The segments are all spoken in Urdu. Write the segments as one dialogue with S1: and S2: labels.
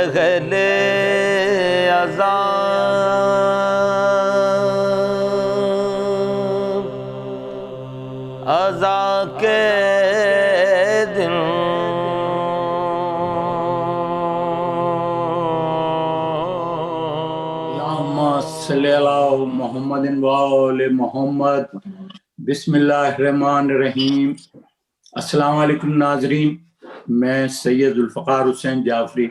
S1: اہل عذاب کے دن
S2: اللہم صلی علی محمد و آل محمد۔ بسم اللہ الرحمن الرحیم۔ السلام علیکم ناظرین، میں سید ذوالفقار حسین جعفری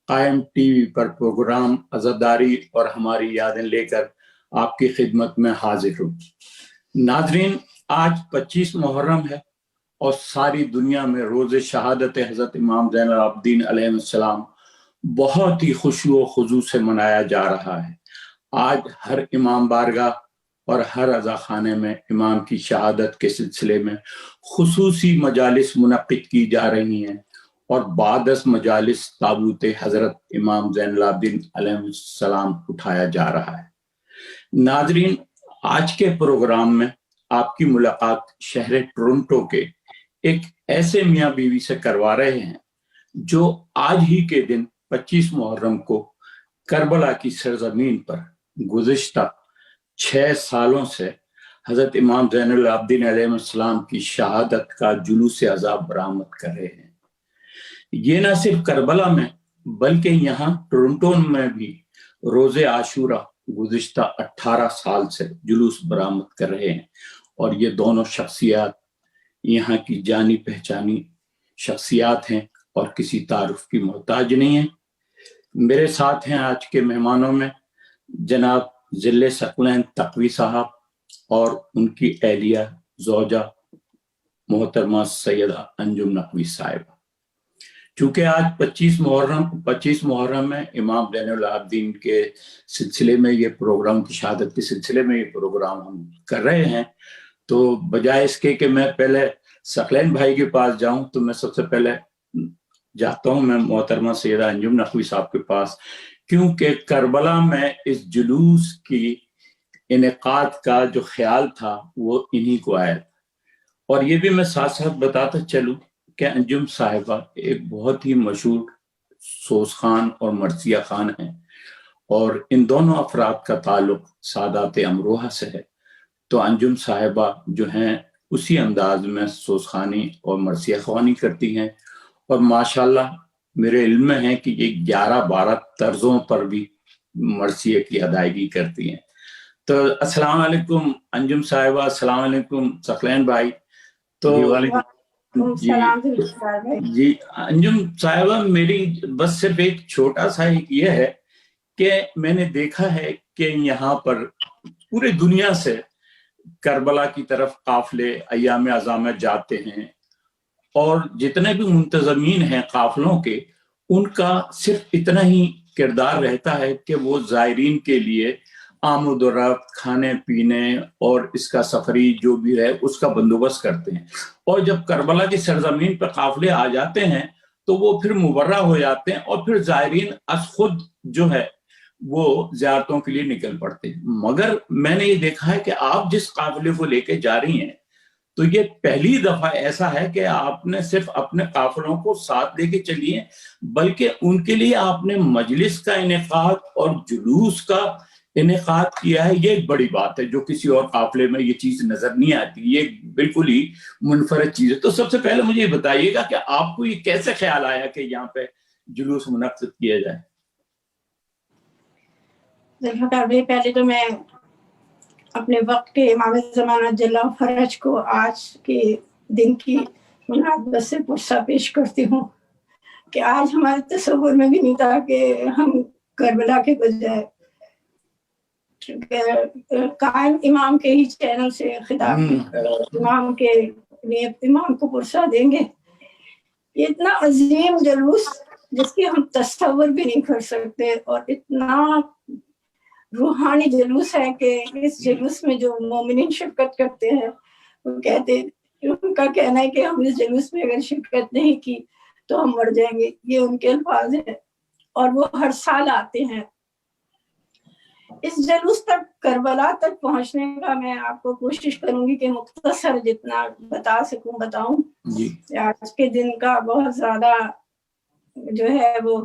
S2: قائم ٹی وی پر پروگرام عزاداری اور ہماری یادیں لے کر آپ کی خدمت میں حاضر ہوں۔ ناظرین، آج 25 محرم ہے اور ساری دنیا میں روز شہادت حضرت امام زین العابدین علیہ السلام بہت ہی خشوع و خضوع سے منایا جا رہا ہے۔ آج ہر امام بارگاہ اور ہر عزا خانے میں امام کی شہادت کے سلسلے میں خصوصی مجالس منعقد کی جا رہی ہیں اور بعد از مجالس تابوت حضرت امام زین العابدین علیہ السلام اٹھایا جا رہا ہے۔ ناظرین، آج کے پروگرام میں آپ کی ملاقات شہر ٹورنٹو کے ایک ایسے میاں بیوی سے کروا رہے ہیں جو آج ہی کے دن 25 محرم کو کربلا کی سرزمین پر گزشتہ 6 سالوں سے حضرت امام زین العابدین علیہ السلام کی شہادت کا جلوس عذاب برآمد کر رہے ہیں۔ یہ نہ صرف کربلا میں بلکہ یہاں ٹورنٹو میں بھی روز عاشورہ گزشتہ 18 سال سے جلوس برآمد کر رہے ہیں، اور یہ دونوں شخصیات یہاں کی جانی پہچانی شخصیات ہیں اور کسی تعارف کی محتاج نہیں ہیں۔ میرے ساتھ ہیں آج کے مہمانوں میں جناب ذل ثقلین تقوی صاحب اور ان کی اہلیہ زوجہ محترمہ سیدہ انجم نقوی صاحبہ۔ چونکہ آج 25 محرم میں امام زین العابدین کے سلسلے میں یہ پروگرام کی شہادت کے سلسلے میں یہ پروگرام ہم کر رہے ہیں، تو بجائے اس کے کہ میں پہلے ثقلین بھائی کے پاس جاؤں تو میں سب سے پہلے جاتا ہوں میں محترمہ سیدہ انجم نقوی صاحب کے پاس، کیونکہ کربلا میں اس جلوس کی انعقاد کا جو خیال تھا وہ انہی کو آیا تھا۔ اور یہ بھی میں ساتھ ساتھ بتاتا چلوں کہ انجم صاحبہ ایک بہت ہی مشہور سوز خان اور مرثیہ خان ہیں، اور ان دونوں افراد کا تعلق سادات امروہہ سے ہے، تو انجم صاحبہ جو ہیں اسی انداز میں سوز خانی اور مرثیہ خوانی کرتی ہیں، اور ماشاءاللہ میرے علم میں ہے کہ یہ 11-12 طرزوں پر بھی مرثیہ کی ادائیگی کرتی ہیں۔ تو السلام علیکم انجم صاحبہ، السلام علیکم ثقلین بھائی۔ تو جی انجم صاحبہ، میری بس صرف ایک چھوٹا سا یہ ہے کہ میں نے دیکھا ہے کہ یہاں پر پورے دنیا سے کربلا کی طرف قافلے ایام عزا میں جاتے ہیں، اور جتنے بھی منتظمین ہیں قافلوں کے، ان کا صرف اتنا ہی کردار رہتا ہے کہ وہ زائرین کے لیے آمد و رفت، کھانے پینے اور اس کا سفری جو بھی ہے اس کا بندوبست کرتے ہیں، اور جب کربلا کی سرزمین پر قافلے آ جاتے ہیں تو وہ پھر مبرہ ہو جاتے ہیں، اور پھر زائرین از خود جو ہے وہ زیارتوں کے لیے نکل پڑتے ہیں۔ مگر میں نے یہ دیکھا ہے کہ آپ جس قافلے کو لے کے جا رہی ہیں تو یہ پہلی دفعہ ایسا ہے کہ آپ نے صرف اپنے قافلوں کو ساتھ لے کے چلی ہیں، بلکہ ان کے لیے آپ نے مجلس کا انعقاد اور جلوس کا انعقاد کیا ہے۔ یہ ایک بڑی بات ہے جو کسی اور قافلے میں یہ چیز نظر نہیں آتی، یہ بالکل ہی منفرد چیز ہے۔ تو سب سے پہلے مجھے یہ بتائیے گا کہ آپ کو یہ کیسے خیال آیا کہ یہاں پہ جلوس منعقد کیا جائے؟
S3: ذوالفقار بھائی، پہلے تو میں اپنے وقت کے امام زمانہ جل فرج کو آج کے دن کی مناسبت سے پرسہ پیش کرتی ہوں کہ آج ہمارے تصور میں بھی نہیں تھا کہ ہم کربلا کے بجائے قائم امام کے ہی چینل سے خطاب امام کے لیے امام کو پرسہ دیں گے۔ یہ اتنا عظیم جلوس جس کی ہم تصور بھی نہیں کر سکتے، اور اتنا روحانی جلوس ہے کہ اس جلوس میں جو مومنین شرکت کرتے ہیں وہ کہتے ہیں، ان کا کہنا ہے کہ ہم اس جلوس میں اگر شرکت نہیں کی تو ہم مر جائیں گے، یہ ان کے الفاظ ہیں، اور وہ ہر سال آتے ہیں۔ اس جلوس تک، کربلا تک پہنچنے کا میں آپ کو کوشش کروں گی کہ مختصر جتنا بتا سکوں بتاؤں۔ آج کے دن کا بہت زیادہ جو ہے وہ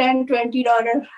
S3: $10-20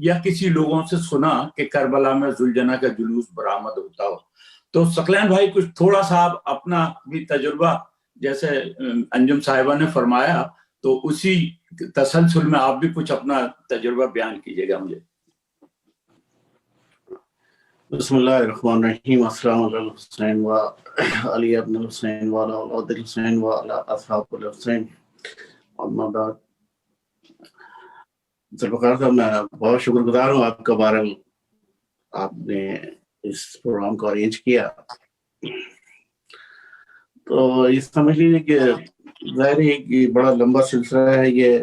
S2: یا کسی لوگوں سے سنا کہ کربلا میں زلجنا کا جلوس برآمد ہوتا ہو. تو ثقلین بھائی کچھ تھوڑا سا آپ اپنا بھی تجربہ جیسے انجم صاحبہ نے فرمایا تو اسی تسلسل میں آپ بھی کچھ اپنا تجربہ بیان کیجیے گا مجھے.
S4: بسم اللہ الرحمن الرحیم. السلام علی الحسین و علی ابن الحسین و علی اولاد الحسین و علی اصحاب الحسین. اما بعد، ذوالفقار صاحب میں بہت شکر گزار ہوں آپ کا، بہرحال آپ نے اس پروگرام کو ارینج کیا. تو یہ سمجھ لیجیے کہ ظاہر ہے کہ بڑا لمبا سلسلہ ہے یہ،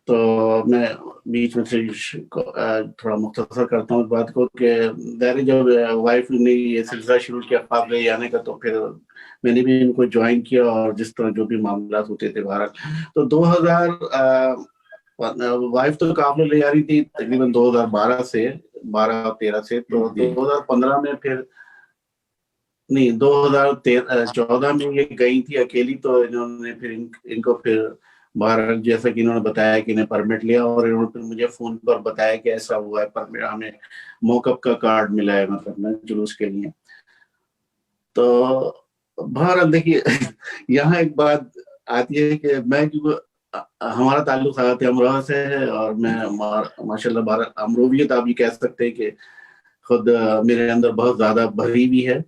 S4: تو میں بیچ میں سے تھوڑا مختصر کرتا ہوں اس بات کو کہ ظاہر جب وائف نے یہ سلسلہ شروع کیا خواب لے آنے کا تو پھر میں نے بھی ان کو جوائن کیا، اور جس طرح جو بھی معاملات ہوتے تھے بہرحال تو 2000 وائف تو قابل لے آ رہی تھی تقریباً 2012 سے 12-13 سے، تو 2015 میں پھر نہیں 2014 میں یہ گئی تھی اکیلی. تو انہوں نے پھر ان کو پھر باہر جیسا کہ انہوں نے بتایا کہ انہیں پرمٹ لیا، اور انہوں نے پھر مجھے فون پر بتایا کہ ایسا ہوا ہے، پرمٹ ہمیں موقف کا کارڈ ملا ہے مطلب جلوس کے لیے. تو بہرحال دیکھیے یہاں ایک بات آتی ہے کہ میں ہمارا تعلق حضرت امروہہ سے ہے، اور میں ماشاء اللہ امرویت آپ یہ کہہ سکتے ہیں کہ خود میرے اندر بہت زیادہ بھری بھی ہے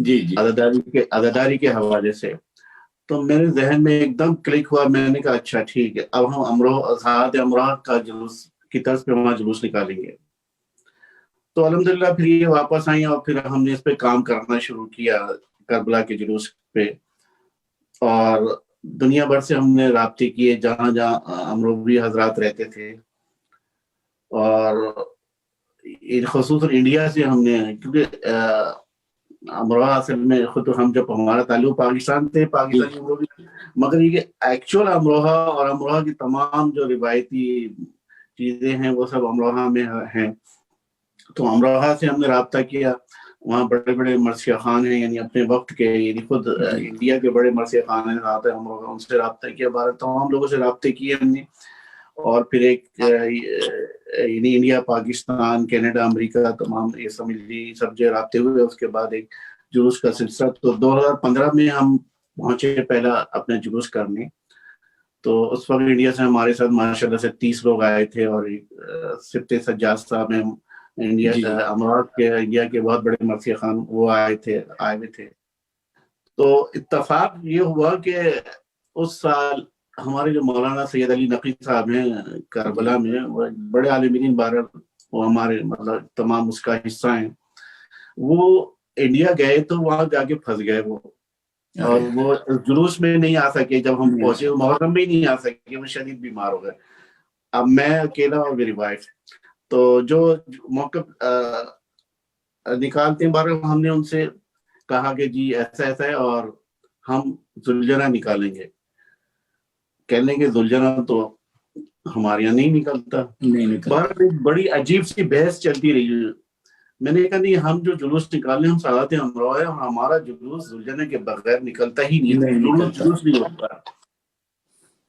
S2: جی
S4: عزاداری کے حوالے سے. تو میرے ذہن میں ایک دم کلک ہوا، میں نے کہا اچھا ٹھیک ہے، اب ہم حضرت امروہہ کا جلوس کی طرز پہ وہاں جلوس نکالیں گے. تو الحمدللہ پھر یہ واپس آئیں، اور پھر ہم نے اس پہ کام کرنا شروع کیا کربلا کے جلوس پہ، اور دنیا بھر سے ہم نے رابطے کیے جہاں جہاں امروی حضرات رہتے تھے، اور خصوصاً انڈیا سے ہم نے، کیونکہ امروہہ اصل میں خود ہم جب ہمارا تعلق پاکستان سے پاکستانی امروہی، مگر یہ ایکچوئل امروہہ اور امروہہ کی تمام جو روایتی چیزیں ہیں وہ سب امروہہ میں ہیں. تو امروہہ سے ہم نے رابطہ کیا، وہاں بڑے بڑے مرثیہ خان ہیں، یعنی اپنے وقت کے، یعنی خود انڈیا کے بڑے مرثیہ خان ہیں امروہہ، ان سے رابطہ کیا، تمام لوگوں سے رابطے کیے ہم نے. اور پھر ایک یعنی انڈیا، پاکستان، کینیڈا، امریکہ، تمام یہ سمجھ لی سب جو رابطے ہوئے. اس کے بعد ایک جلوس کا سلسلہ، تو 2015 میں ہم پہنچے پہلا اپنے جلوس کرنے. تو اس وقت انڈیا سے ہمارے ساتھ ماشاء اللہ سے 30 لوگ آئے تھے، اور سبت سجاد صاحب ہیں انڈیا امارات کے، انڈیا کے بہت بڑے مرثیہ خان، وہ آئے ہوئے تھے. تو اتفاق یہ ہوا کہ اس سال ہمارے جو مولانا سید علی نقوی صاحب ہیں کربلا میں، وہ بڑے عالم دین، وہ ہمارے مطلب تمام اس کا حصہ ہیں، وہ انڈیا گئے تو وہاں جا کے پھنس گئے وہ، اور وہ جلوس میں نہیں آ سکے. جب ہم پہنچے محرم میں ہی نہیں آ سکے، وہ شدید بیمار ہو گئے. اب میں اکیلا اور میری وائف، تو جو موقف نکالتے ہیں بارے ہم نے ان سے کہا کہ جی ایسا ایسا ہے، اور ہم زلجنا نکالیں گے. کہنے کے زلجنا تو ہمارے یہاں نہیں نکلتا. بڑی عجیب سی بحث چلتی رہی. میں نے کہا نہیں، ہم جو جلوس نکالنے ہم سعادت امروہہ ہے، اور ہمارا جلوس زلجنے کے بغیر نکلتا ہی نہیں، جلوس نہیں ہوتا.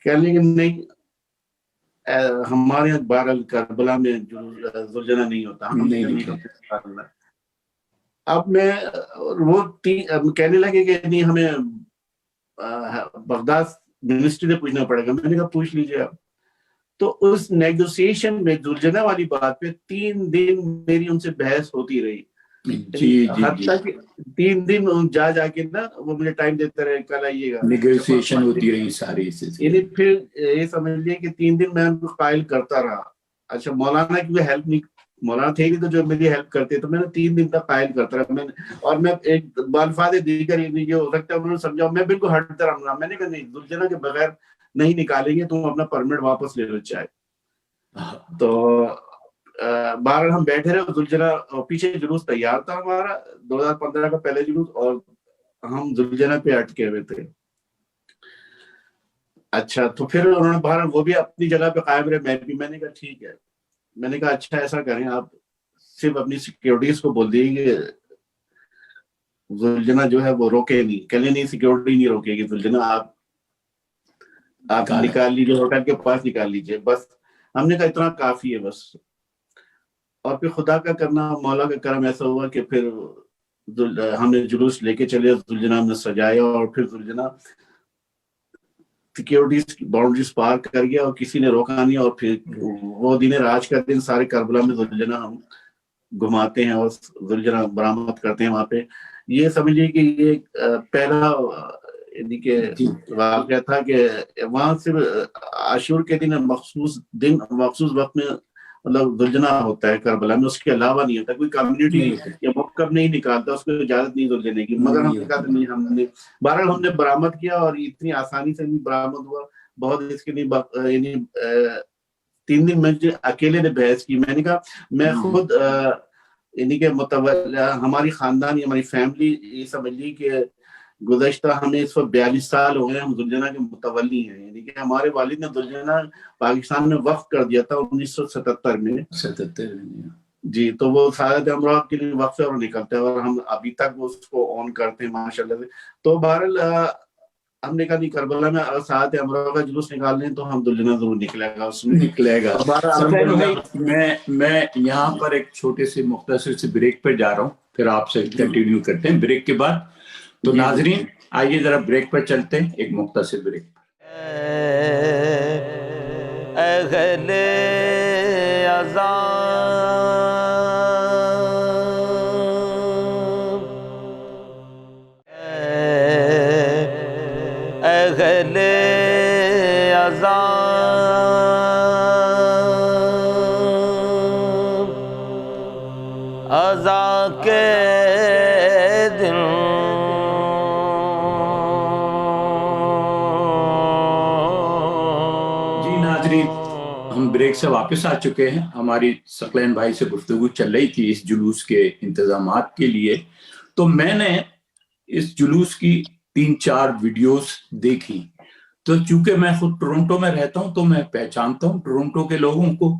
S4: کہنے کے نہیں، ہمارے یہاں بہرحال کربلا میں زلجنا نہیں ہوتا. اب میں وہ کہنے لگے کہ نہیں، ہمیں بغداد منسٹری سے پوچھنا پڑے گا. میں نے کہا پوچھ لیجیے آپ. تو اس نیگوسیشن میں زلجنا والی بات پہ 3 دن میری ان سے بحث ہوتی رہی. 3 دن جا کے نا وہ مجھے ٹائم دیتے رہے، کل آئیے گا،
S2: نیگوسیشن ہوتی رہی ساری.
S4: یعنی پھر یہ سمجھ لیے کہ 3 دن میں ان کو قائل کرتا رہا. اچھا مولانا کی ہیلپ نہیں، مولانا تھے تو جو میری ہیلپ کرتے، تو میں نے 3 دن تک قائل کرتا رہا. اور میں ایک بالفاظ دیگر یہ ہو سکتا ہے انہوں نے سمجھا، میں بالکل ہٹتا رہا. میں نے کہا نہیں، زلجنا کے بغیر نہیں نکالیں گے، تم اپنا پرمٹ واپس لے لو چاہے. تو بہرحال ہم بیٹھے رہے. زلجنا پیچھے جلوس تیار تھا ہمارا 2015 کا پہلے جلوس، اور ہم زلجنا پہ اٹکے ہوئے تھے. اچھا تو پھر انہوں نے بہرحال وہ بھی اپنی جگہ پہ قائم رہے، میں نے کہا ٹھیک ہے. میں نے کہا اچھا ایسا کریں، آپ صرف اپنی سیکیورٹیز کو بول دیجیے کہ زلجنا جو ہے وہ روکے نہیں. کہنے نہیں، سیکیورٹی نہیں روکے گی زلجنا، آپ نکال لیجیے، ہوٹل کے پاس نکال لیجیے بس. ہم نے کہا اتنا کافی ہے بس. اور پھر خدا کا کرنا، مولا کا کرم ایسا ہوا کہ پھر ہم نے جلوس لے کے چلے، ذوالجناح نے سجایا، اور پھر ذوالجناح سیکیورٹیز باؤنڈریز پار کر گیا اور کسی نے روکا نہیں. اور پھر وہ دن راج کا دن سارے کربلا میں ذوالجناح ہم گھماتے ہیں اور ذوالجناح برآمد کرتے ہیں وہاں پہ. یہ سمجھیے کہ یہ پہلا یعنی کہ واقعہ تھا کہ وہاں صرف عاشور کے دن مخصوص وقت میں مطلب ذوالجناح ہوتا ہے کربلا میں، اس کے علاوہ نہیں ہوتا. کوئی کمیونٹی یا موقف نہیں نکالتا، اس کو اجازت نہیں ذوالجناح کی. مگر ہم نے کہا نہیں، ہم نے بہرحال ہم نے برآمد کیا اور اتنی آسانی سے نہیں برآمد ہوا. بہت اس کے لیے یعنی 3 دن میں اکیلے نے بحث کی. میں نے کہا میں خود یعنی کہ ہماری خاندان یا ہماری فیملی یہ سمجھ لی کہ گزشتہ ہمیں اس وقت 42 سال ہو گئے ہم ذوالجناح کے متولی ہیں. یعنی کہ ہمارے والد نے ذوالجناح پاکستان میں وقف کر دیا تھا 1977 میں. جی، تو وہ سعادت امروہہ کے لیے وقف اور نکلتا ہے اور ہم ابھی تک اس کو اون کرتے ہیں ماشاءاللہ سے. تو بہرحال ہم نے کہا نہیں، کربلا میں اگر سعادت امروہہ کا جلوس نکال لیں تو ہم ذوالجناح ضرور نکلے گا، اس میں
S2: نکلے گا. میں یہاں پر ایک چھوٹے سے مختصر سے بریک پہ جا رہا ہوں، پھر آپ سے کنٹینیو کرتے ہیں بریک کے بعد. تو ناظرین آئیے ذرا بریک پر چلتے ہیں، ایک مختصر بریک.
S1: اہل عذاب اہل عذاب عزا کے دن
S2: ہم بریک سے واپس آ چکے ہیں. ہماری ثقلین بھائی سے گفتگو چل رہی تھی اس جلوس کے انتظامات کے لیے. تو میں نے اس جلوس کی 3-4 ویڈیوز دیکھی. تو چونکہ میں خود ٹورنٹو میں رہتا ہوں تو میں پہچانتا ہوں ٹورنٹو کے لوگوں کو،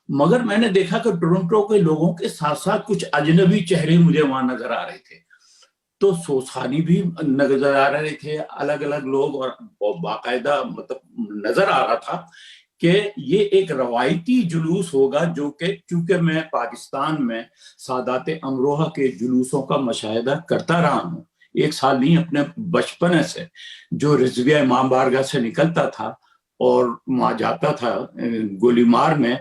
S2: مگر میں نے دیکھا کہ ٹورنٹو کے لوگوں کے ساتھ ساتھ کچھ اجنبی چہرے مجھے وہاں نظر آ رہے تھے. تو سوسانی بھی نظر آ رہے تھے، الگ الگ لوگ، اور باقاعدہ مطلب نظر آ رہا تھا کہ یہ ایک روایتی جلوس ہوگا جو کہ چونکہ میں پاکستان میں سعادت امروہہ کے جلوسوں کا مشاہدہ کرتا رہا ہوں. 1 سال نہیں، اپنے بچپن سے جو رضویہ امام بارگاہ سے نکلتا تھا اور وہاں جاتا تھا گولی مار میں،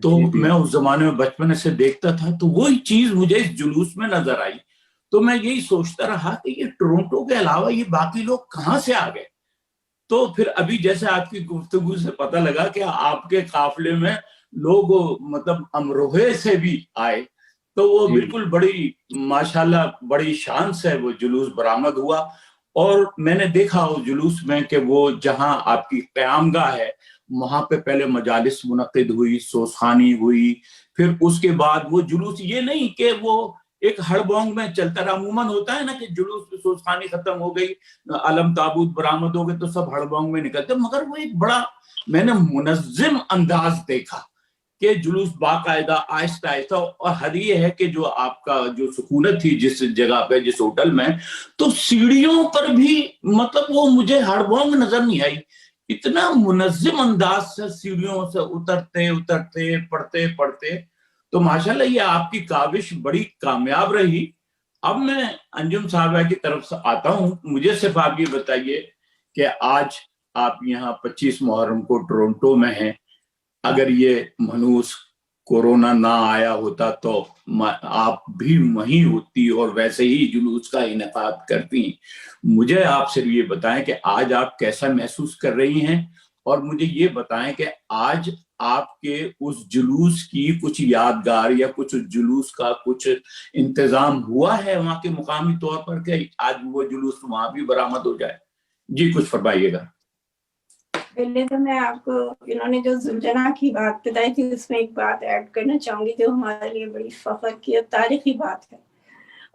S2: تو میں اس زمانے میں بچپن سے دیکھتا تھا. تو وہی چیز مجھے اس جلوس میں نظر آئی. تو میں یہی سوچتا رہا کہ یہ ٹورنٹو کے علاوہ یہ باقی لوگ کہاں سے آ گئے. تو پھر ابھی جیسے آپ کی گفتگو سے پتہ لگا کہ آپ کے قافلے میں لوگ مطلب امروہے سے بھی آئے. تو وہ بالکل بڑی ماشاءاللہ بڑی شان سے وہ جلوس برآمد ہوا. اور میں نے دیکھا اس جلوس میں کہ وہ جہاں آپ کی قیام گاہ ہے وہاں پہ پہلے مجالس منعقد ہوئی، سوسخانی ہوئی، پھر اس کے بعد وہ جلوس یہ نہیں کہ وہ ایک ہڑ بونگ میں چلتا رہا. عموماً ہوتا ہے نا کہ جلوس سوسخانی ختم ہو گئی، علم تابوت برآمد ہو گئے تو سب ہڑ بونگ میں نکلتے، مگر وہ ایک بڑا میں نے منظم انداز دیکھا کہ جلوس باقاعدہ آہستہ آہستہ. اور حد یہ ہے کہ جو آپ کا جو سکونت تھی جس جگہ پہ جس ہوٹل میں، تو سیڑھیوں پر بھی مطلب وہ مجھے ہڑ بونگ نظر نہیں آئی. اتنا منظم انداز سے سیڑھیوں سے اترتے پڑھتے. تو ماشاءاللہ یہ آپ کی کاوش بڑی کامیاب رہی. اب میں انجم صاحبہ کی طرف سے آتا ہوں. مجھے صرف آپ یہ بتائیے کہ آج آپ یہاں 25 محرم کو ٹورنٹو میں ہیں. اگر یہ منحوس کورونا نہ آیا ہوتا تو آپ بھی وہیں ہوتی اور ویسے ہی جلوس کا انعقاد کرتی. مجھے آپ سے یہ بتائیں کہ آج آپ کیسا محسوس کر رہی ہیں، اور مجھے یہ بتائیں کہ آج آپ کے اس جلوس کی کچھ یادگار یا کچھ جلوس کا کچھ انتظام ہوا ہے وہاں کے مقامی طور پر کہ آج وہ جلوس وہاں بھی برآمد ہو جائے. جی کچھ فرمائیے گا.
S3: پہلے تو میں آپ کو انہوں نے جو ذوالجناح کی بات بتائی تھی اس میں ایک بات ایڈ کرنا چاہوں گی جو ہمارے لیے بڑی فخر کی اور تاریخی بات ہے.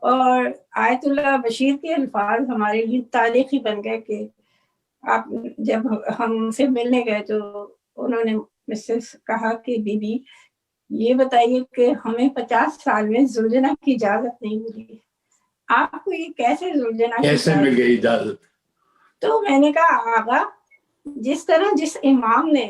S3: اور آیت اللہ بشیر کے الفاظ ہمارے لیے تاریخی بن گئے کہ آپ جب ہم سے ملنے گئے تو انہوں نے مجھ سے کہا کہ بی بی یہ بتائیے کہ ہمیں 50 سال میں ذوالجناح کی اجازت نہیں ملی، آپ کو یہ کیسے ذوالجناح
S2: کیسے مل گئی اجازت؟
S3: تو میں نے کہا آغا جس طرح جس امام نے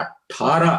S2: 18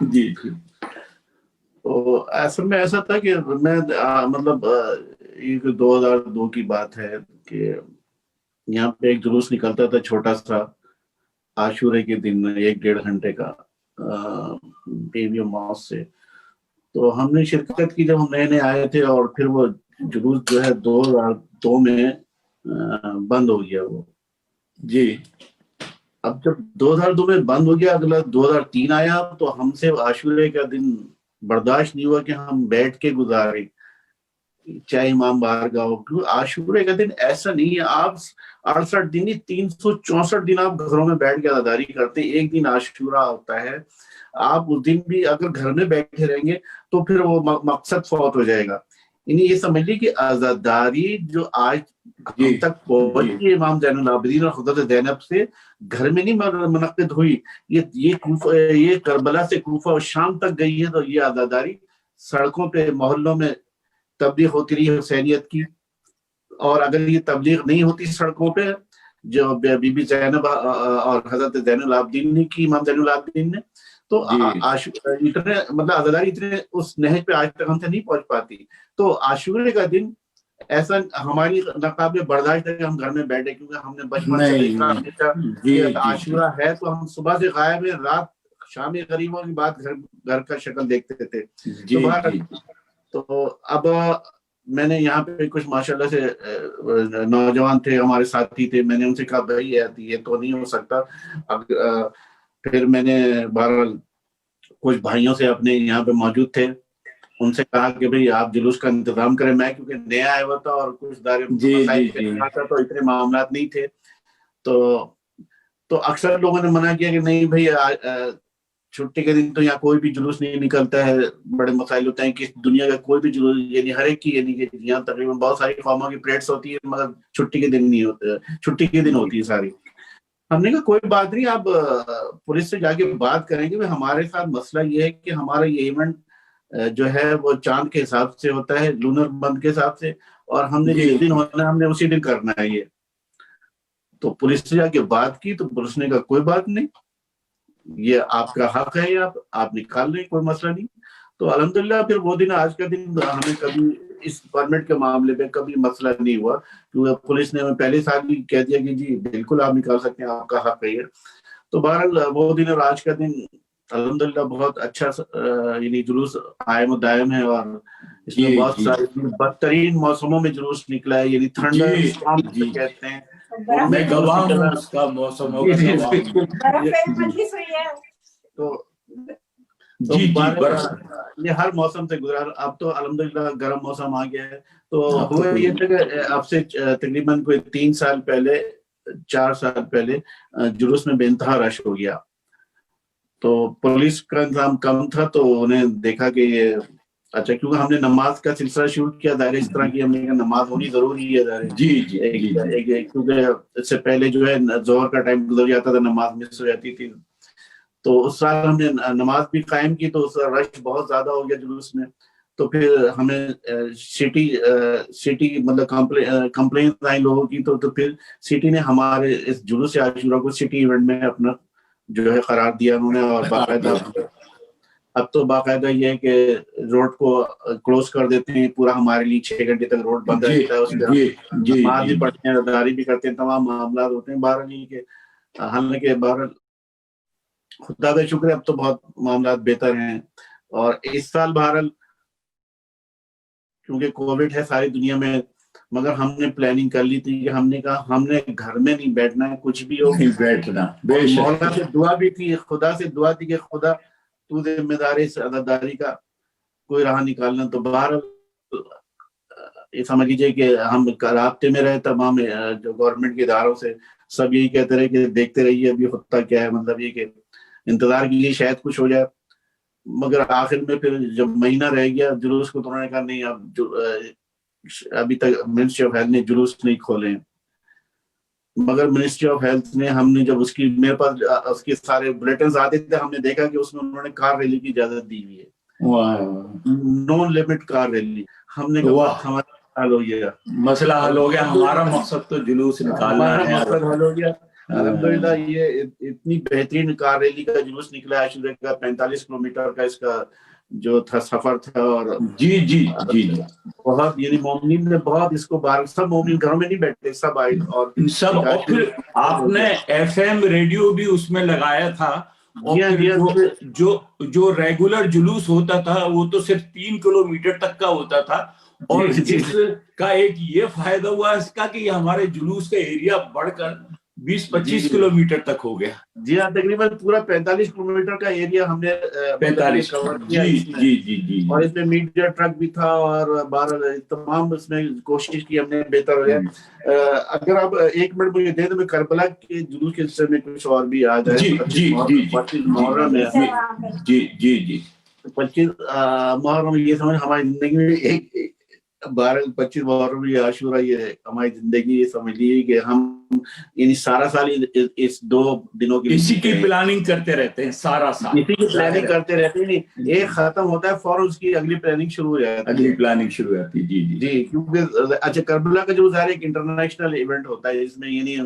S2: جی جی.
S4: تو اصل میں ایسا تھا کہ میں مطلب یہ 2002 کی بات ہے کہ یہاں پہ ایک جلوس نکلتا تھا چھوٹا سا عاشورے کے دن 1-1.5 گھنٹے کا بیوی ماس سے. تو ہم نے شرکت کی جب ہم نئے نئے آئے تھے, اور پھر وہ جلوس جو ہے 2002 میں بند ہو گیا وہ.
S2: جی.
S4: اب جب 2002 میں بند ہو گیا, اگلا 2003 آیا, تو ہم سے عاشورے کا دن برداشت نہیں ہوا کہ ہم بیٹھ کے گزارے چاہے امام باہر کا ہو. کیونکہ عاشورے کا دن ایسا نہیں ہے, آپ 68 دن 364 دن آپ گھروں میں بیٹھ کے عزاداری کرتے ہیں, ایک دن عاشورہ ہوتا ہے, آپ اس دن بھی اگر گھر میں بیٹھے رہیں گے تو پھر وہ مقصد فوت ہو جائے گا. یعنی یہ سمجھ لی کہ عزاداری جو آج ہم تک پہنچی امام زین العابدین اور حضرت زینب سے, گھر میں نہیں منعقد ہوئی, یہ کربلا سے کوفہ اور شام تک گئی ہے. تو یہ عزاداری سڑکوں پہ محلوں میں تبلیغ ہوتی رہی حسینیت کی, اور اگر یہ تبلیغ نہیں ہوتی سڑکوں پہ جو بی بی زینب اور حضرت زین العابدین نے کی, امام زین العابدین نے, تو اتنے مطلب عزاداری اتنے اس نہج پہ آج تک ہم سے نہیں پہنچ پاتی. تو عاشورے کا دن ایسا ہماری ناقابل برداشت ہے کہ ہم گھر میں بیٹھے, کیونکہ ہم نے بچپن سے دیکھا کہ عاشورہ ہے تو ہم صبح سے غائب ہیں, رات شام غریبوں کی بات گھر کا شکل دیکھتے تھے. تو اب میں نے یہاں پہ کچھ ماشاءاللہ سے نوجوان تھے, ہمارے ساتھی تھے, میں نے ان سے کہا بھائی یہ تو نہیں ہو سکتا. اب پھر میں نے بہرحال کچھ بھائیوں سے اپنے یہاں پہ موجود تھے, ان سے کہا کہ بھئی آپ جلوس کا انتظام کریں. میں کیونکہ نیا آیا ہوا تھا اور کچھ دائرے تو اتنے معاملات نہیں تھے, تو اکثر لوگوں نے منع کیا کہ نہیں بھئی چھٹی کے دن تو یہاں کوئی بھی جلوس نہیں نکلتا ہے, بڑے مسائل ہوتے ہیں کہ دنیا کا کوئی بھی جلوس, یعنی ہر ایک کی, یعنی کہ یہاں تقریباً بہت ساری قوموں کی پریڈس ہوتی ہے مگر چھٹی کے دن نہیں ہوتے, چھٹی کے دن ہوتی ہے ساری. ہم نے کہا کوئی بات نہیں, آپ پولیس سے جا کے بات کریں گے. ہمارے ساتھ مسئلہ یہ ہے کہ ہمارا یہ ایونٹ جو ہے وہ چاند کے حساب سے ہوتا ہے, لونر منتھ کے حساب سے, اور ہم نے جس دن ہونا ہے ہم نے اسی دن کرنا ہے یہ. تو پولیس سے جا کے بات کی تو پولیس نے کہا کوئی بات نہیں, یہ آپ کا حق ہے, آپ نکال لیں, کوئی مسئلہ نہیں. تو الحمدللہ پھر وہ دن آج کا دن ہمیں کبھی اس پرمٹ کے معاملے پہ کبھی مسئلہ نہیں ہوا, کیونکہ پولیس نے ہمیں پہلے سال بھی کہہ دیا کہ جی بالکل آپ نکال سکتے ہیں, آپ کا حق ہے. تو بہرحال وہ دن اور آج کا دن الحمدللہ بہت اچھا یعنی جلوس قائم و دائم ہے, اور اس میں بہت سارے بدترین موسموں میں جلوس نکلا ہے, یعنی تھنڈر اسٹارم کہتے ہیں.
S2: میں گواہ ہوں اس کا, موسم
S4: تو یہ ہر موسم سے گزرا. اب تو الحمدللہ گرم موسم آ گیا ہے. تو ہوا یہ تھا کہ اب سے تقریباً کوئی 3 سال پہلے 4 سال پہلے جلوس میں بے انتہا رش ہو گیا. تو پولیس کا انتظام کم تھا, تو انہیں دیکھا کہ یہ اچھا, کیونکہ ہم نے نماز کا سلسلہ شروع کیا ظاہر اس طرح کی, ہم نے کہا نماز ہونی ضروری ہے ظاہر, کیونکہ اس سے پہلے جو ہے ظہر کا ٹائم گزر جاتا تھا, نماز مس ہو جاتی تھی. تو اس سال ہم نے نماز بھی قائم کی, تو اس رش بہت زیادہ ہو گیا جلوس میں. تو پھر ہمیں سٹی مطلب کمپلینٹ آئی لوگوں کی, تو پھر سٹی نے ہمارے اس جلوس عاشورہ کو سٹی ایونٹ میں اپنا جو ہے قرار دیا انہوں نے. اور باقاعدہ اب تو باقاعدہ یہ ہے کہ روڈ کو کلوز کر دیتے ہیں پورا, ہمارے لیے 6 گھنٹے تک روڈ بند رہتا ہے, اس پہ نماز بھی پڑھتے ہیں, عزاداری بھی کرتے ہیں, تمام معاملات ہوتے ہیں. بہرحال یہ کہ حالانکہ بہرحال خدا کا شکر ہے اب تو بہت معاملات بہتر ہیں. اور اس سال بہرحال کیونکہ کووڈ ہے ساری دنیا میں, مگر ہم نے پلاننگ کر لی تھی کہ ہم نے کہا ہم نے گھر میں نہیں بیٹھنا ہے, کچھ بھی ہو
S2: نہیں بیٹھنا.
S4: مولا سے دعا بھی تھی, خدا سے دعا تھی کہ خدا تو ذمہ داری اس عزاداری کا کوئی راہ نکالنا. تو بہرحال یہ سمجھ لیجیے کہ ہم رابطے میں رہے تمام جو گورنمنٹ کے اداروں سے, سب یہی کہتے رہے کہ دیکھتے رہیے ابھی ہوتا کیا ہے, مطلب یہ کہ انتظار کیجیے شاید کچھ ہو جائے. مگر آخر میں پھر جب مہینہ رہ گیا جلوس کو, تو انہوں نے کہا نہیں اب ابھی تک منسٹری آف ہیلتھ نے جلوس نہیں کھولے. مگر منسٹری آف ہیلتھ نے, ہم نے جب اس کی میرے پاس اس کے سارے بلیٹنز آتے تھے, ہم نے دیکھا کہ اس میں انہوں نے کار ریلی کی اجازت دی ہوئی ہے, نو لمٹ کار ریلی. ہم نے کہا ہمارا حل ہو گیا,
S2: مسئلہ حل ہو گیا, ہمارا مقصد تو جلوس نکالنا ہے,
S4: مقصد حل ہو گیا. الحمدللہ یہ اتنی بہترین کار ریلی کا جلوس نکلا ہے عاشورہ کا، 45 کلومیٹر کا اس کا جو تھا سفر تھا، اور
S2: جی جی جی جی
S4: بہت یعنی مومنین نے بہت اس کو سب مومنین گھروں میں نہیں بیٹھتے، سب آئے، اور
S2: سب. اور پھر آپ نے ایف ایم ریڈیو بھی اس میں لگایا تھا، اور پھر جو ریگولر جلوس ہوتا تھا وہ تو صرف 3 کلومیٹر تک کا ہوتا تھا، اور اس کا ایک یہ فائدہ ہوا اس کا کہ ہمارے جلوس کا ایریا بڑھ کر 20-25 کلومیٹر تک ہو گیا.
S4: جی ہاں، تقریباً پورا 45 کلومیٹر کا ایریا ہم نے
S2: 45
S4: کور کیا
S2: جی
S4: اس میں.
S2: جی جی جی.
S4: اور اس میں میڈیا ٹرک بھی تھا، اور بہرحال تمام اس میں کوشش کی ہم نے بہتر ہو گیا. اگر آپ 1 منٹ مجھے دیں تو میں کربلا کے جلوس کے سلسلے میں کچھ اور بھی آ جائے.
S2: جی جی جی جی
S4: 25 محرم ہے.
S2: جی جی جی
S4: 25 محرم یہ سمجھ ہماری زندگی میں ایک 25 محرم یہ عاشورہ یہ ہماری زندگی یہ سمجھ لیجیے کہ ہم یعنی سارا سال اس 2 دنوں کے
S2: اسی کی پلاننگ کرتے رہتے ہیں، سارا سال
S4: اسی کی پلاننگ کرتے رہتے ہیں. ایک ختم ہوتا ہے فوراً اس کی اگلی پلاننگ شروع ہو جاتی ہے.
S2: اگلی پلاننگ شروع ہوتی ہے. جی جی
S4: جی کیونکہ اچھا کربلا کا جو ظاہر ایک انٹرنیشنل ایونٹ ہوتا ہے، اس میں یعنی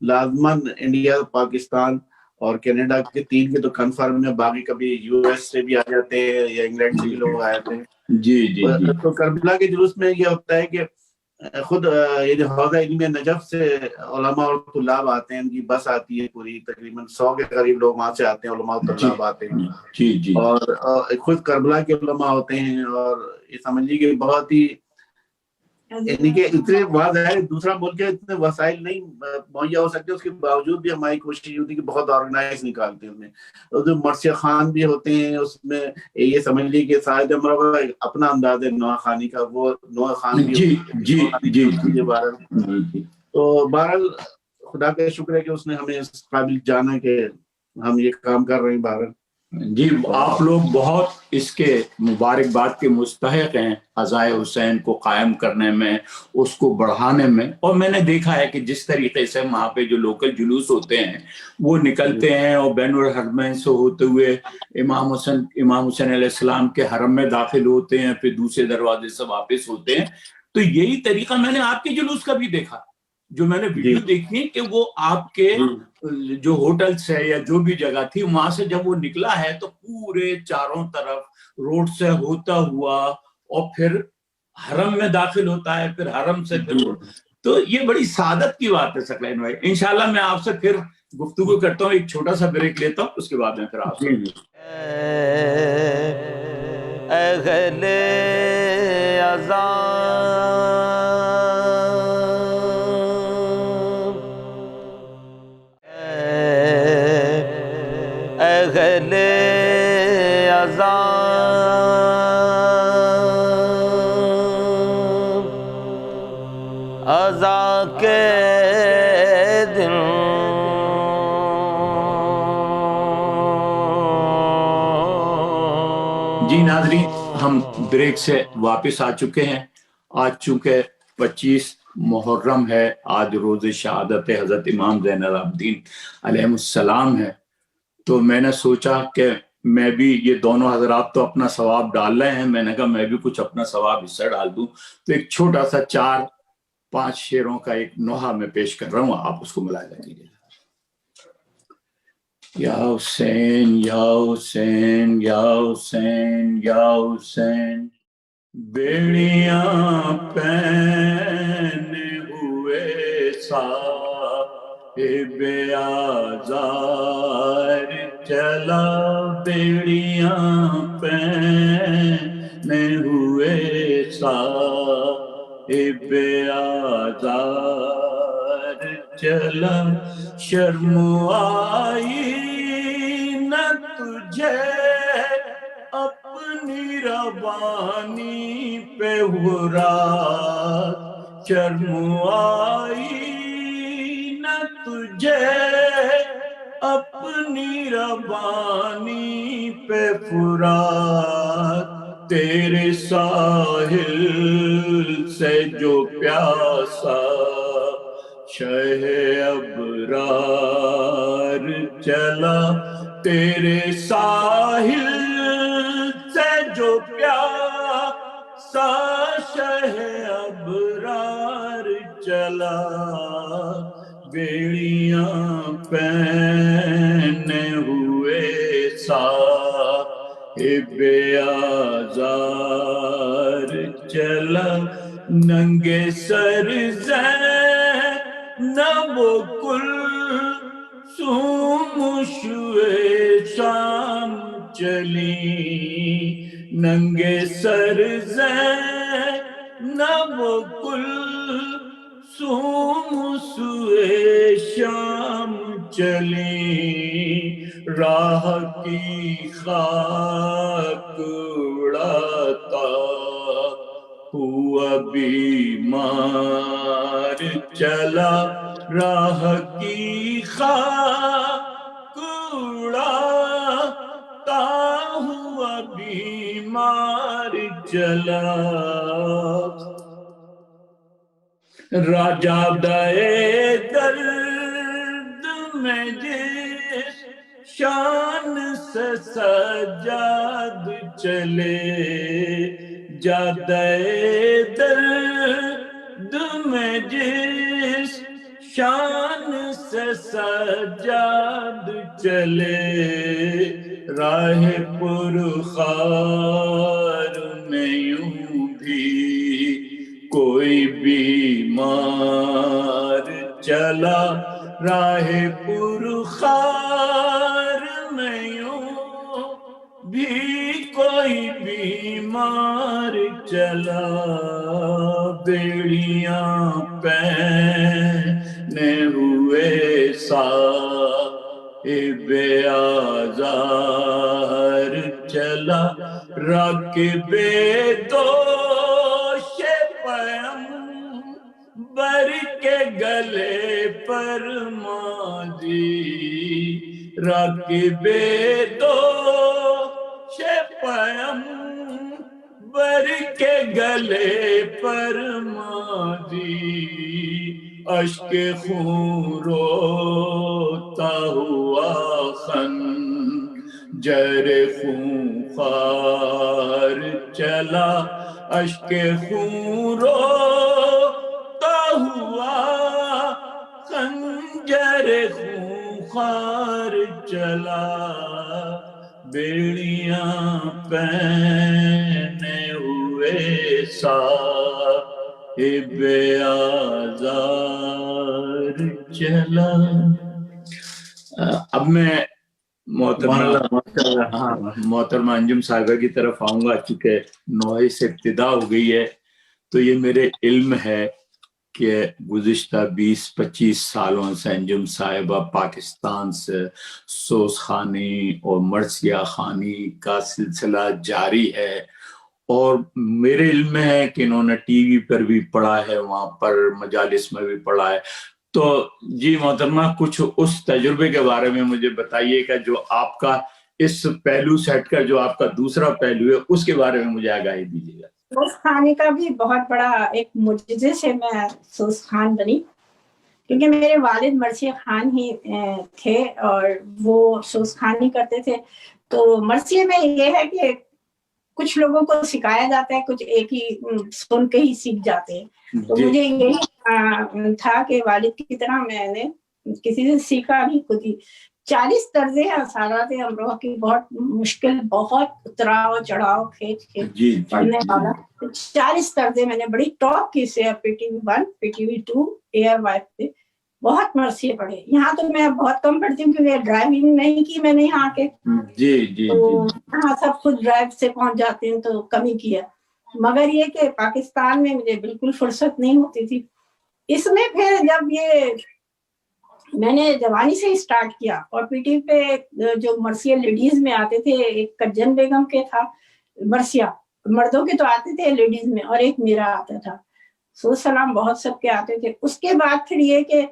S4: لازماً انڈیا، پاکستان اور کینیڈا کے 3 کے تو کنفرم ہے، باقی کبھی یو ایس سے بھی آ جاتے ہیں یا انگلینڈ سے بھی لوگ آ جاتے ہیں.
S2: جی جی جی.
S4: تو کربلا کے جلوس میں یہ ہوتا ہے کہ خود یہ جو حوزہ علم نجف سے علماء اور طلاب آتے ہیں، ان کی بس آتی ہے پوری، تقریباً 100 کے قریب لوگ وہاں سے آتے ہیں، علماء اور طلاب آتے ہیں.
S2: جی جی.
S4: اور خود کربلا کے علماء ہوتے ہیں، اور یہ سمجھ لیجیے کہ بہت ہی یعنی کہ اتنے واضح ہے، دوسرا ملک ہے، اتنے وسائل نہیں مہیا ہو سکتے، اس کے باوجود بھی ہماری کوشش ہوتی ہے کہ بہت آرگنائز نکالتے ہیں. ان میں جو مرثیہ خان بھی ہوتے ہیں، اس میں یہ سمجھ لیجیے کہ شاید ہمارا اپنا انداز ہے نوح خانی کا، وہ نوح خان بھی
S2: جی جی جی جی.
S4: تو بہرحال خدا کا شکر ہے کہ اس نے ہمیں اس قابل جانا کہ ہم یہ کام کر رہے ہیں. بہرحال
S2: جی آپ لوگ بہت اس کے مبارکباد کے مستحق ہیں، عزائے حسین کو قائم کرنے میں، اس کو بڑھانے میں. اور میں نے دیکھا ہے کہ جس طریقے سے وہاں پہ جو لوکل جلوس ہوتے ہیں وہ نکلتے ہیں، اور بین الحرمین سے ہوتے ہوئے امام حسین علیہ السلام کے حرم میں داخل ہوتے ہیں، پھر دوسرے دروازے سے واپس ہوتے ہیں. تو یہی طریقہ میں نے آپ کے جلوس کا بھی دیکھا، جو میں نے ویڈیو دیکھی ہے کہ وہ آپ کے جو ہوٹلز ہے یا جو بھی جگہ تھی وہاں سے جب وہ نکلا ہے تو پورے چاروں طرف روڈ سے ہوتا ہوا اور پھر حرم میں داخل ہوتا ہے، پھر حرم سے پھر. تو یہ بڑی سعادت کی بات ہے ثقلین بھائی. انشاءاللہ میں آپ سے پھر گفتگو کرتا ہوں، ایک چھوٹا سا بریک لیتا ہوں، اس کے بعد میں پھر آپ سے.
S1: اہل عذاب اہل عذاب عزا کے دن
S2: جی ناظرین، ہم بریک سے واپس آ چکے ہیں. آج چونکہ 25 محرم ہے، آج روز شہادت حضرت امام زین العابدین علیہ السلام ہے، تو میں نے سوچا کہ میں بھی، یہ دونوں حضرات تو اپنا ثواب ڈال رہے ہیں، میں نے کہا میں بھی کچھ اپنا ثواب اس سے ڈال دوں. تو ایک چھوٹا سا 4-5 شعروں کا ایک نوحہ میں پیش کر رہا ہوں، آپ اس کو ملاحظہ کیجیے. یا حسین یا حسین یا حسین یا حسین، بیڑیاں پہنے ہوئے صاحب آزار چلا، بیڑیاں پہنے ہوئے صاحب آزار چلا. شرم آئی نہ تجھے اپنی روانی پہ رات، شرم آئی نہ تجھے اپنی روانی پہ فرات، تیرے ساحل سے جو پیاسا شہ ابرار چلا، تیرے ساحل سے جو پیاسا شہ ابرار چلا، بیڑیاں پہنے ہوئے صاحب آزار چلا ننگے سر زینب کلثوم شوئے شام چلی ننگے سر زینب کلثوم سوئے شام چلی راہ کی خاک اڑاتا ہوا بیمار چلا راہ کی خاک اڑاتا ہوا بیمار چلا راجہ دائے درد میں جس شان سے سجاد چلے جادے درد میں جس شان سے سجاد چلے راہ پرخار میں یوں بھی کوئی بیمار چلا راہ پرخار میں یوں بھی کوئی بیمار چلا بیڑیاں پہنے ہوئے صاحب آزار چلا راکب دوش پیمبر کے گلے پر ماضی راکب دوش پیمبر کے گلے پر ماضی اشک خون روتا ہوا خنجر خونخوار چلا اشک خون روتا ہوا خنجر خونخوار چلا بیڑیاں پہنے ہوئے صاحب آزار چلا. اب میں محترمہ انجم صاحبہ کی طرف آؤں گا. چونکہ 9 سے ابتدا ہو گئی ہے تو یہ میرے علم ہے کہ گزشتہ 20-25 سالوں سے انجم صاحبہ پاکستان سے سوز خوانی اور مرثیہ خوانی کا سلسلہ جاری ہے، اور میرے علم میں ہے کہ انہوں نے ٹی وی پر بھی پڑھا ہے، وہاں پر مجالس میں بھی پڑھا ہے. تو جی محترمہ کچھ اس تجربے کے بارے میں مجھے بتائیے کہ جو آپ کا اس پہلو سے ہٹ کر جو آپ کا دوسرا پہلو ہے اس کے بارے میں مجھے آگاہی دیجیے گا.
S3: سوز خوانی کا بھی بہت بڑا ایک معجزے سے میں سوز خوان بنی، کیونکہ میرے والد مرثیہ خان ہی تھے اور وہ سوز خوانی کرتے تھے. تو مرثیے میں یہ ہے کہ کچھ لوگوں کو سکھایا جاتا ہے، کچھ ایک ہی سن کے ہی سیکھ جاتے ہیں. تو مجھے یہی تھا کہ والد کی طرح میں نے کسی سے سیکھا نہیں، خود ہی 40 طرزیں ہیں سالات امروہ کی، بہت مشکل، بہت اتراؤ چڑھاؤ کھینچ پڑھنے والا. 40 طرزیں میں نے بڑی ٹاپ کی سے PTV1 PTV2 AR-Y پہ بہت مرثیے پڑھے. یہاں تو میں بہت کم پڑھتی ہوں کیونکہ ڈرائیونگ نہیں کی میں نے یہاں کے، تو یہاں سب خود ڈرائیو سے پہنچ جاتے ہیں تو کمی کیا. مگر یہ کہ پاکستان میں مجھے بالکل فرصت نہیں ہوتی تھی. اس میں پھر جب یہ میں نے جوانی سے ہی سٹارٹ کیا، اور پی ٹی پہ جو مرثیہ لیڈیز میں آتے تھے، ایک کجن بیگم کے تھا مرثیہ، مردوں کے تو آتے تھے لیڈیز میں، اور ایک میرا آتا تھا. سوز سلام بہت سب کے آتے تھے. اس کے بعد پھر یہ کہ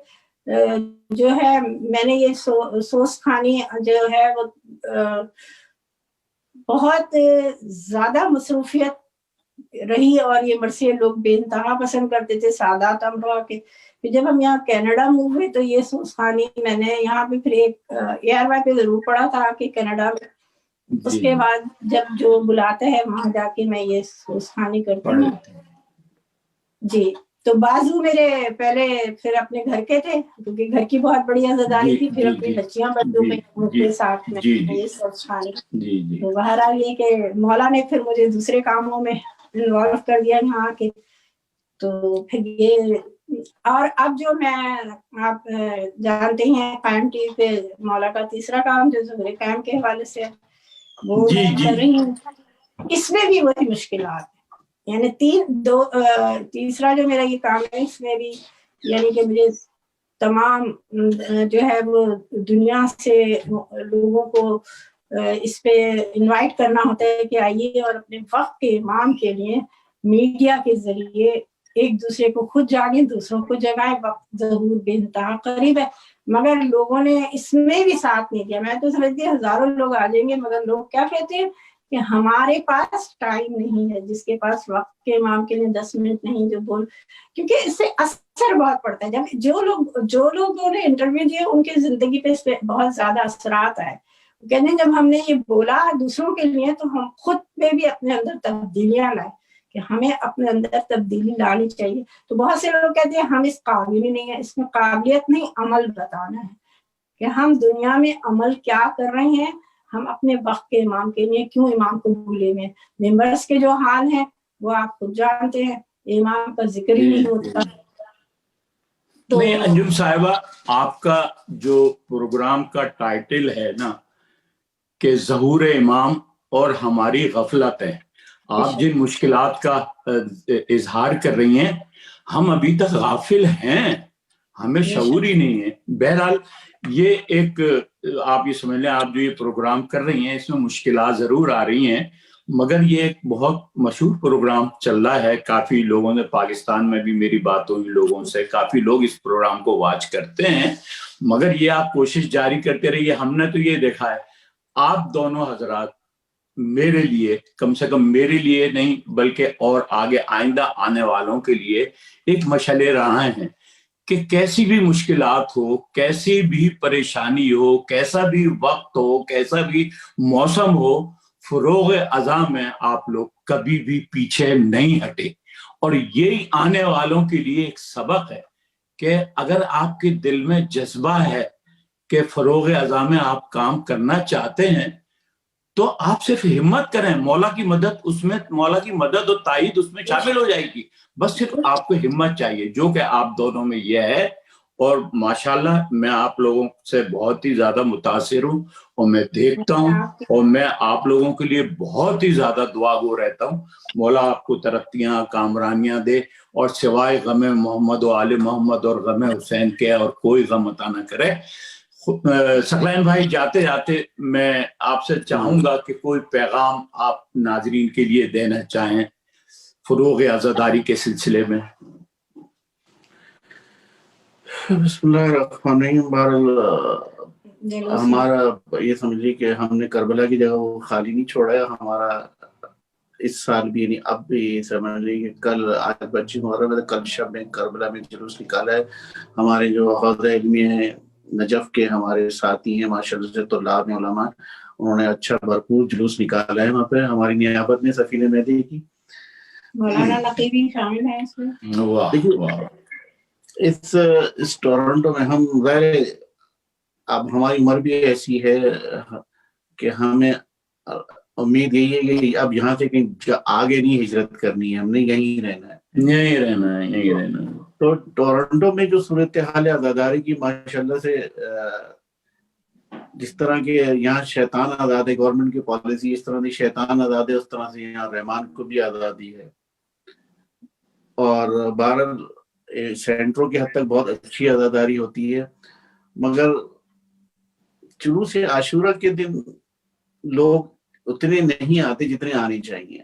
S3: جو ہے میں نے یہ سوز خوانی جو ہے وہ بہت زیادہ مصروفیت رہی، اور یہ مرثیے لوگ بے انتہا پسند کرتے تھے سادات امروہہ کے. پھر جب ہم یہاں کینیڈا موو ہوئے تو یہ سوز خوانی میں نے یہاں پہ پھر ایک AR-Y پہ ضرور پڑھا تھا کہ کینیڈا میں. اس کے بعد جب جو بلاتا ہے وہاں جا کے میں یہ سوز خوانی کرتی ہوں. جی تو بازو میرے پہلے پھر اپنے گھر کے تھے کیونکہ گھر کی بہت بڑی عزاداری تھی، پھر اپنی بچیاں بچوں پہ ان کے ساتھ میں یہ سب شامل۔ تو بہرحال یہ کہ مولا نے پھر مجھے دوسرے کاموں میں انوالو کر دیا یہاں کے، تو پھر یہ اور اب جو میں آپ جانتے ہیں قائم ٹی وی پہ مولا کا تیسرا کام جو ظہور قائم کے حوالے سے وہ میں کر رہی ہوں، اس میں بھی وہی مشکلات ہیں، یعنی تیسرا جو میرا یہ کام ہے اس میں بھی یعنی کہ مجھے تمام جو ہے وہ دنیا سے لوگوں کو اس پہ انوائٹ کرنا ہوتا ہے کہ آئیے اور اپنے وقت کے امام کے لیے میڈیا کے ذریعے ایک دوسرے کو خود جاگیں، دوسروں کو جگائیں۔ وقت ضرور بے انتہا قریب ہے، مگر لوگوں نے اس میں بھی ساتھ نہیں دیا۔ میں تو سمجھتی ہوں ہزاروں لوگ آ جائیں گے، مگر لوگ کیا کہتے ہیں کہ ہمارے پاس ٹائم نہیں ہے، جس کے پاس وقت کے امام کے لیے 10 منٹ نہیں جو بول، کیونکہ اس سے اثر بہت پڑتا ہے۔ جب جو لوگوں نے انٹرویو دیے ان کی زندگی پہ اس پہ بہت زیادہ اثرات آئے، کہتے ہیں جب ہم نے یہ بولا دوسروں کے لیے تو ہم خود میں بھی اپنے اندر تبدیلیاں لائے کہ ہمیں اپنے اندر تبدیلی لانی چاہیے۔ تو بہت سے لوگ کہتے ہیں ہم اس قابل ہی نہیں ہیں، اس میں قابلیت نہیں، عمل بتانا ہے کہ ہم دنیا میں عمل کیا کر رہے ہیں، ہم اپنے وقت کے امام کے لیے کیوں امام کو بھولے میں۔ ممبرس کے جو حال ہیں وہ آپ خود جانتے ہیں، امام کا ذکر ہی نہیں ہوتا۔ تو
S2: نہیں انجم صاحبہ، آپ کا جو پروگرام کا ٹائٹل ہے نا کہ ظہور امام اور ہماری غفلت ہے، آپ جن مشکلات کا اظہار کر رہی ہیں ہم ابھی تک غافل ہیں، ہمیں شعور ہی نہیں ہے۔ بہرحال یہ ایک آپ یہ سمجھ لیں، آپ جو یہ پروگرام کر رہی ہیں اس میں مشکلات ضرور آ رہی ہیں، مگر یہ ایک بہت مشہور پروگرام چل رہا ہے۔ کافی لوگوں نے پاکستان میں بھی میری بات ہوئی لوگوں سے، کافی لوگ اس پروگرام کو واچ کرتے ہیں، مگر یہ آپ کوشش جاری کرتے رہیے۔ ہم نے تو یہ دیکھا ہے آپ دونوں حضرات میرے لیے، کم سے کم میرے لیے نہیں بلکہ اور آگے آئندہ آنے والوں کے لیے ایک مشعل راہ ہیں کہ کیسی بھی مشکلات ہو، کیسی بھی پریشانی ہو، کیسا بھی وقت ہو، کیسا بھی موسم ہو، فروغ عزا میں آپ لوگ کبھی بھی پیچھے نہیں ہٹے۔ اور یہی آنے والوں کے لیے ایک سبق ہے کہ اگر آپ کے دل میں جذبہ ہے کہ فروغ عزا میں آپ کام کرنا چاہتے ہیں تو آپ صرف ہمت کریں، مولا کی مدد اس میں، مولا کی مدد اور تائید اس میں شامل ہو جائے گی۔ بس صرف آپ کو ہمت چاہیے، جو کہ آپ دونوں میں یہ ہے۔ اور ماشاءاللہ میں آپ لوگوں سے بہت ہی زیادہ متاثر ہوں، اور میں دیکھتا ہوں اور میں آپ لوگوں کے لیے بہت ہی زیادہ دعا گو رہتا ہوں۔ مولا آپ کو ترقیاں کامرانیاں دے، اور سوائے غم محمد و آل محمد اور غم حسین کے اور کوئی غم عطا نہ کرے۔ ثقلین بھائی، جاتے جاتے میں آپ سے چاہوں گا کہ کوئی پیغام آپ ناظرین کے لیے دینا چاہیں فروغ عزاداری کے سلسلے میں۔
S4: بسم اللہ الرحمن الرحیم۔ ہمارا یہ سمجھیے کہ ہم نے کربلا کی جگہ وہ خالی نہیں چھوڑا ہے، ہمارا اس سال بھی یعنی اب بھی سمجھ لیجیے کہ کل آج 25 محرم ہے، کل شب میں کربلا میں جلوس نکالا ہے۔ ہمارے جو حوزہ علمی ہیں نجف کے ہمارے ساتھی ہیں ماشاءاللہ سے طلاب علماء، انہوں نے اچھا بھرپور جلوس نکالا ہے وہاں پہ ہماری نیابت میں سفینہ مہدی کی۔
S3: مولانا نقیبی شامل ہیں اس میں۔
S4: دیکھیے اس ٹورنٹو میں ہم غیر، اب ہماری عمر بھی ایسی ہے کہ ہمیں امید یہی ہے کہ اب یہاں سے کہیں آگے نہیں ہجرت کرنی ہے، ہم نے یہیں رہنا ہے،
S2: یہیں رہنا ہے، یہیں رہنا ہے۔
S4: تو ٹورنٹو میں جو صورتحال عزاداری کی ماشاءاللہ سے جس طرح کے یہاں شیطان آزاد ہے، گورنمنٹ کی پالیسی اس طرح کی شیطان آزاد ہے، اس طرح سے یہاں رحمان کو بھی آزادی ہے، اور بہرحال سینٹروں کی حد تک بہت اچھی عزاداری ہوتی ہے، مگر جلوس عاشورہ کے دن لوگ اتنے نہیں آتے جتنے آنے چاہیے۔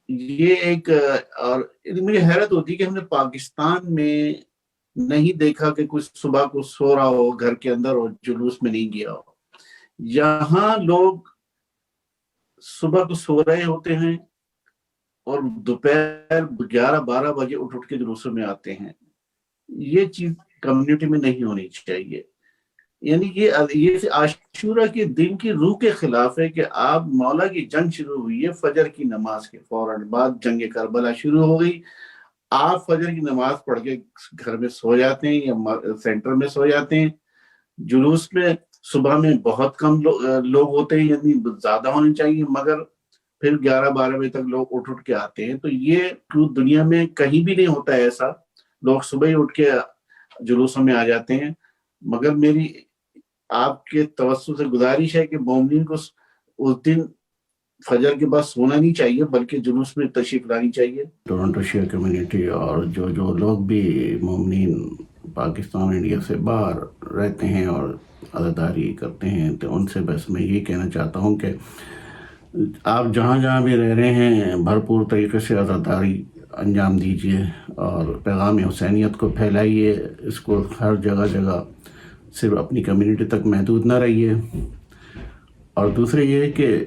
S4: یہ ایک، اور مجھے حیرت ہوتی ہے کہ ہم نے پاکستان میں نہیں دیکھا کہ کچھ صبح کو سو رہا ہو گھر کے اندر اور جلوس میں نہیں گیا ہو۔ یہاں لوگ صبح کو سو رہے ہوتے ہیں اور دوپہر 11-12 بجے اٹھ کے جلوسوں میں آتے ہیں۔ یہ چیز کمیونٹی میں نہیں ہونی چاہیے، یعنی یہ عاشورہ کے دن کی روح کے خلاف ہے کہ آپ، مولا کی جنگ شروع ہوئی ہے فجر کی نماز کے فوراً بعد، جنگ کربلا شروع ہو گئی، آپ فجر کی نماز پڑھ کے گھر میں سو جاتے ہیں یا سینٹر میں سو جاتے ہیں. جلوس میں صبح میں بہت کم لوگ ہوتے ہیں, یعنی زیادہ ہونے چاہیے, مگر پھر 11-12 بجے تک لوگ اٹھ کے آتے ہیں. تو یہ دنیا میں کہیں بھی نہیں ہوتا ہے ایسا, لوگ صبح ہی اٹھ کے جلوسوں میں آ جاتے ہیں. مگر میری آپ کے توسط سے گزارش ہے کہ مومنین کو اس دن فجر کے بعد سونا نہیں چاہیے, بلکہ جلوس میں تشریف لانی چاہیے. ٹورنٹو شیعہ کمیونٹی اور جو لوگ بھی مومنین پاکستان انڈیا سے باہر رہتے ہیں اور عزاداری کرتے ہیں, تو ان سے بس میں یہ کہنا چاہتا ہوں کہ آپ جہاں بھی رہ رہے ہیں بھرپور طریقے سے عزاداری انجام دیجیے اور پیغام حسینیت کو پھیلائیے. اس کو ہر جگہ صرف اپنی کمیونٹی تک محدود نہ رہیے. اور دوسرے یہ کہ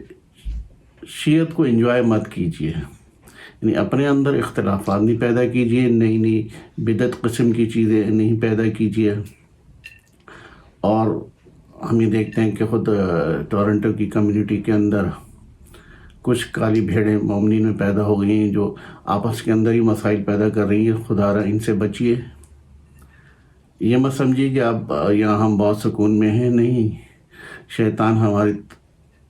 S4: شیعت کو انجوائے مت کیجیے, یعنی اپنے اندر اختلافات نہیں پیدا کیجیے, نئی بدعت قسم کی چیزیں نہیں پیدا کیجیے. اور ہم یہ دیکھتے ہیں کہ خود ٹورنٹو کی کمیونٹی کے اندر کچھ کالی بھیڑیں مومنین میں پیدا ہو گئی ہیں جو آپس کے اندر ہی مسائل پیدا کر رہی ہیں. خدا را ان سے بچیے. یہ مت سمجھیے کہ آپ یہاں ہم بہت سکون میں ہیں, نہیں, شیطان ہماری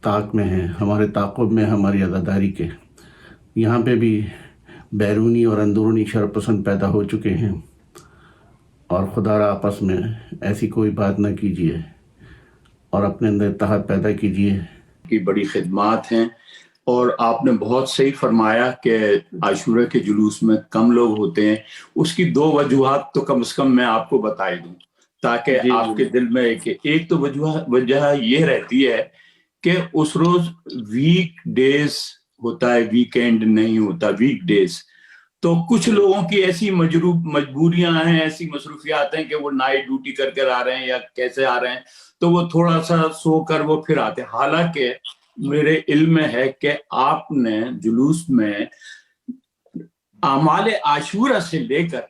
S4: طاق میں ہے, ہمارے تعاقب میں, ہماری عزاداری کے. یہاں پہ بھی بیرونی اور اندرونی شر پسند پیدا ہو چکے ہیں, اور خدا را آپس میں ایسی کوئی بات نہ کیجیے اور اپنے اندر اتحاد پیدا کیجیے.
S2: کی بڑی خدمات ہیں, اور آپ نے بہت صحیح فرمایا کہ عاشورہ کے جلوس میں کم لوگ ہوتے ہیں. اس کی 2 وجوہات تو کم از کم میں آپ کو بتائی دوں تاکہ آپ کے دل میں ایک تو وجہ یہ رہتی ہے کہ اس روز ویک ڈیز ہوتا ہے, ویکینڈ نہیں ہوتا, ویک ڈیز. تو کچھ لوگوں کی ایسی مجبوریاں ہیں, ایسی مصروفیات ہیں کہ وہ نائٹ ڈیوٹی کر کر آ رہے ہیں یا کیسے آ رہے ہیں, تو وہ تھوڑا سا سو کر وہ پھر آتے ہیں. حالانکہ میرے علم میں ہے کہ آپ نے جلوس میں اعمال عاشورہ سے لے کر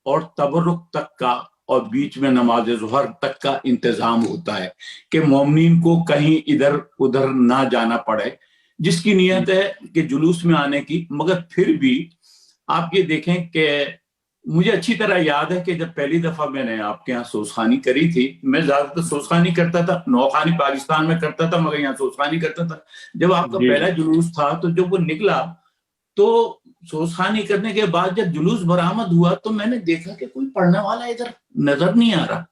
S2: اور تبرک تک کا اور بیچ میں نماز ظہر تک کا انتظام ہوتا ہے کہ مومنین کو کہیں ادھر ادھر نہ جانا پڑے, جس کی نیت ہے کہ جلوس میں آنے کی. مگر پھر بھی آپ یہ دیکھیں کہ مجھے اچھی طرح یاد ہے کہ جب پہلی دفعہ میں نے آپ کے یہاں سوزخانی کری تھی, میں زیادہ تر سوزخانی کرتا تھا, نوخانی پاکستان میں کرتا تھا, مگر یہاں سوزخانی کرتا تھا. جب آپ کا پہلا جلوس تھا تو جب وہ نکلا تو سوزخانی کرنے کے بعد جب جلوس برآمد ہوا تو میں نے دیکھا کہ کوئی پڑھنے والا ادھر نظر نہیں آ رہا.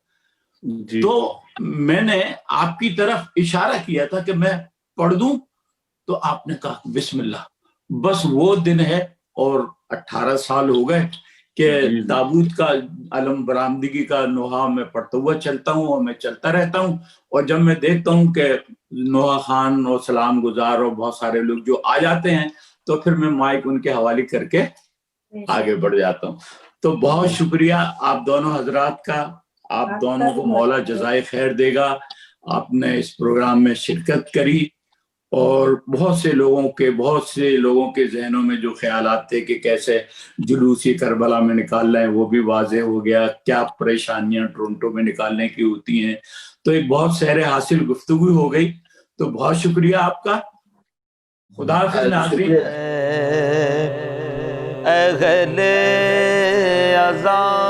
S2: تو میں نے آپ کی طرف اشارہ کیا تھا کہ میں پڑھ دوں, تو آپ نے کہا بسم اللہ. بس وہ دن ہے, اور 18 سال ہو گئے کہ تابوت کا علم برآمدگی کا نوحہ میں پڑھتا ہوا چلتا ہوں, اور میں چلتا رہتا ہوں. اور جب میں دیکھتا ہوں کہ نوحہ خان اور سلام گزار اور بہت سارے لوگ جو آ جاتے ہیں, تو پھر میں مائک ان کے حوالے کر کے آگے بڑھ جاتا ہوں. تو بہت شکریہ آپ دونوں حضرات کا, آپ دونوں کو مولا جزائے خیر دے گا. آپ نے اس پروگرام میں شرکت کری, اور بہت سے لوگوں کے ذہنوں میں جو خیالات تھے کہ کیسے جلوسی کربلا میں نکالنا ہے وہ بھی واضح ہو گیا, کیا پریشانیاں ٹورنٹو میں نکالنے کی ہوتی ہیں. تو ایک بہت سیر حاصل گفتگو ہو گئی. تو بہت شکریہ آپ کا. خدا حافظ ناظرین.
S1: اہل اذان